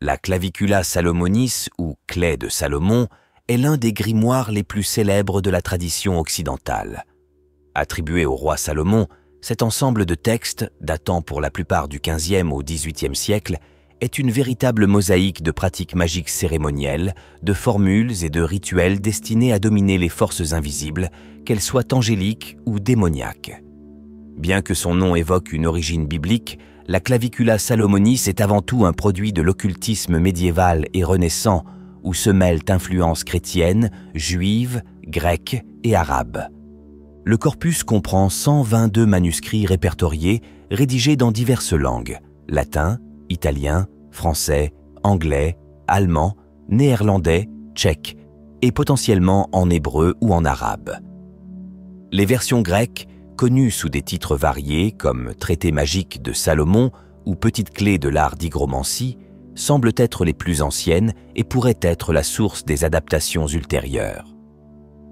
La Clavicula Salomonis, ou Clé de Salomon, est l'un des grimoires les plus célèbres de la tradition occidentale. Attribué au roi Salomon, cet ensemble de textes, datant pour la plupart du XVe au XVIIIe siècle, est une véritable mosaïque de pratiques magiques cérémonielles, de formules et de rituels destinés à dominer les forces invisibles, qu'elles soient angéliques ou démoniaques. Bien que son nom évoque une origine biblique, la Clavicula Salomonis est avant tout un produit de l'occultisme médiéval et renaissant, où se mêlent influences chrétiennes, juives, grecques et arabes. Le corpus comprend 122 manuscrits répertoriés, rédigés dans diverses langues, latin, italien, français, anglais, allemand, néerlandais, tchèque, et potentiellement en hébreu ou en arabe. Les versions grecques, connues sous des titres variés comme Traité magique de Salomon ou Petite clé de l'art d'hygromancie, semblent être les plus anciennes et pourraient être la source des adaptations ultérieures.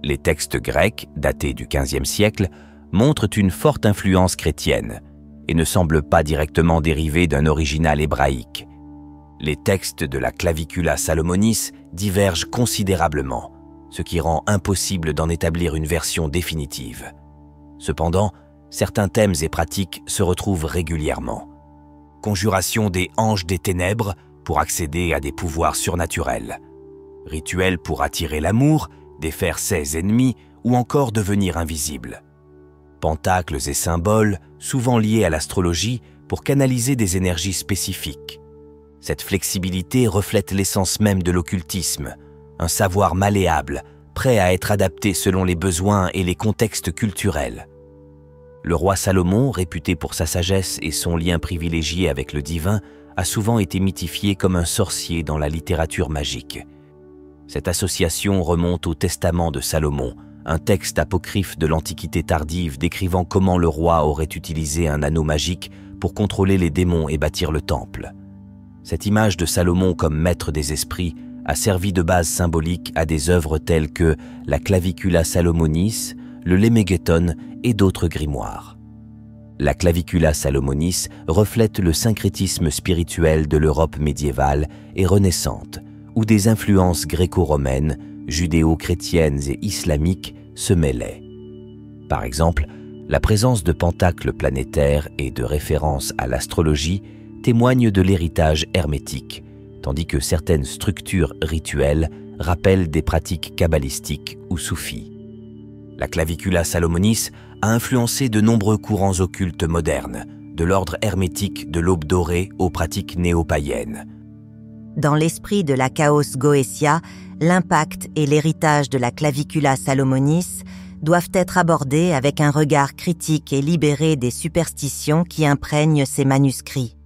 Les textes grecs, datés du XVe siècle, montrent une forte influence chrétienne et ne semblent pas directement dérivés d'un original hébraïque. Les textes de la Clavicula Salomonis divergent considérablement, ce qui rend impossible d'en établir une version définitive. Cependant, certains thèmes et pratiques se retrouvent régulièrement. Conjuration des anges des ténèbres pour accéder à des pouvoirs surnaturels. Rituels pour attirer l'amour, défaire ses ennemis ou encore devenir invisible. Pentacles et symboles, souvent liés à l'astrologie, pour canaliser des énergies spécifiques. Cette flexibilité reflète l'essence même de l'occultisme, un savoir malléable, prêt à être adapté selon les besoins et les contextes culturels. Le roi Salomon, réputé pour sa sagesse et son lien privilégié avec le divin, a souvent été mythifié comme un sorcier dans la littérature magique. Cette association remonte au Testament de Salomon, un texte apocryphe de l'Antiquité tardive décrivant comment le roi aurait utilisé un anneau magique pour contrôler les démons et bâtir le temple. Cette image de Salomon comme maître des esprits a servi de base symbolique à des œuvres telles que la Clavicula Salomonis, le Lémégéton et d'autres grimoires. La Clavicula Salomonis reflète le syncrétisme spirituel de l'Europe médiévale et renaissante, où des influences gréco-romaines, judéo-chrétiennes et islamiques se mêlaient. Par exemple, la présence de pentacles planétaires et de références à l'astrologie témoigne de l'héritage hermétique, tandis que certaines structures rituelles rappellent des pratiques kabbalistiques ou soufis. La Clavicula Salomonis a influencé de nombreux courants occultes modernes, de l'ordre hermétique de l'aube dorée aux pratiques néo-païennes. Dans l'esprit de la Chaos Goetia, l'impact et l'héritage de la Clavicula Salomonis doivent être abordés avec un regard critique et libéré des superstitions qui imprègnent ces manuscrits.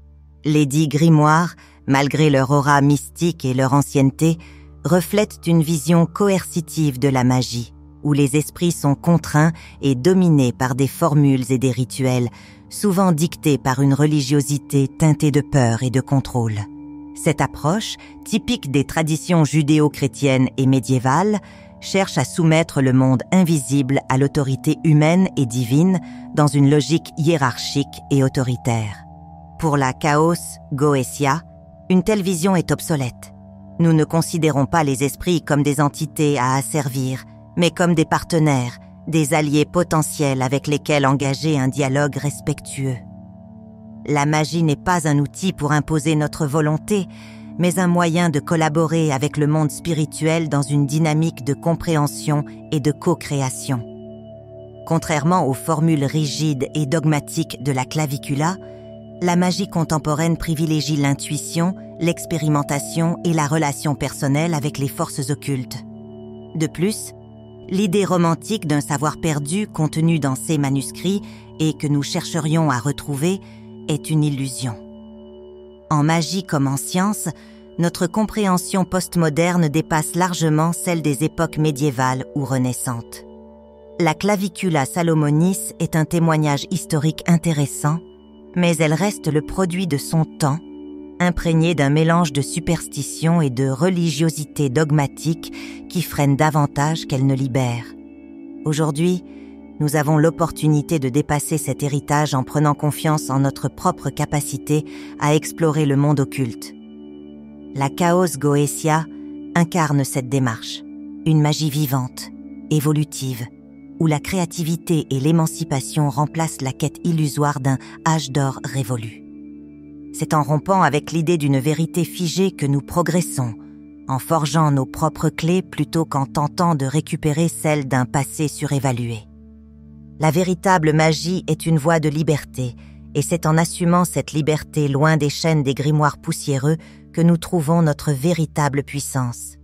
Les dits grimoires, malgré leur aura mystique et leur ancienneté, reflètent une vision coercitive de la magie, où les esprits sont contraints et dominés par des formules et des rituels, souvent dictés par une religiosité teintée de peur et de contrôle. Cette approche, typique des traditions judéo-chrétiennes et médiévales, cherche à soumettre le monde invisible à l'autorité humaine et divine dans une logique hiérarchique et autoritaire. Pour la Chaos Goetia, une telle vision est obsolète. Nous ne considérons pas les esprits comme des entités à asservir, mais comme des partenaires, des alliés potentiels avec lesquels engager un dialogue respectueux. La magie n'est pas un outil pour imposer notre volonté, mais un moyen de collaborer avec le monde spirituel dans une dynamique de compréhension et de co-création. Contrairement aux formules rigides et dogmatiques de la clavicula, la magie contemporaine privilégie l'intuition, l'expérimentation et la relation personnelle avec les forces occultes. De plus, l'idée romantique d'un savoir perdu contenu dans ces manuscrits et que nous chercherions à retrouver est une illusion. En magie comme en science, notre compréhension postmoderne dépasse largement celle des époques médiévales ou renaissantes. La Clavicula Salomonis est un témoignage historique intéressant, mais elle reste le produit de son temps, imprégnée d'un mélange de superstition et de religiosité dogmatique qui freine davantage qu'elle ne libère. Aujourd'hui, nous avons l'opportunité de dépasser cet héritage en prenant confiance en notre propre capacité à explorer le monde occulte. La Chaos Goetia incarne cette démarche, une magie vivante, évolutive, où la créativité et l'émancipation remplacent la quête illusoire d'un âge d'or révolu. C'est en rompant avec l'idée d'une vérité figée que nous progressons, en forgeant nos propres clés plutôt qu'en tentant de récupérer celles d'un passé surévalué. La véritable magie est une voie de liberté, et c'est en assumant cette liberté loin des chaînes des grimoires poussiéreux que nous trouvons notre véritable puissance.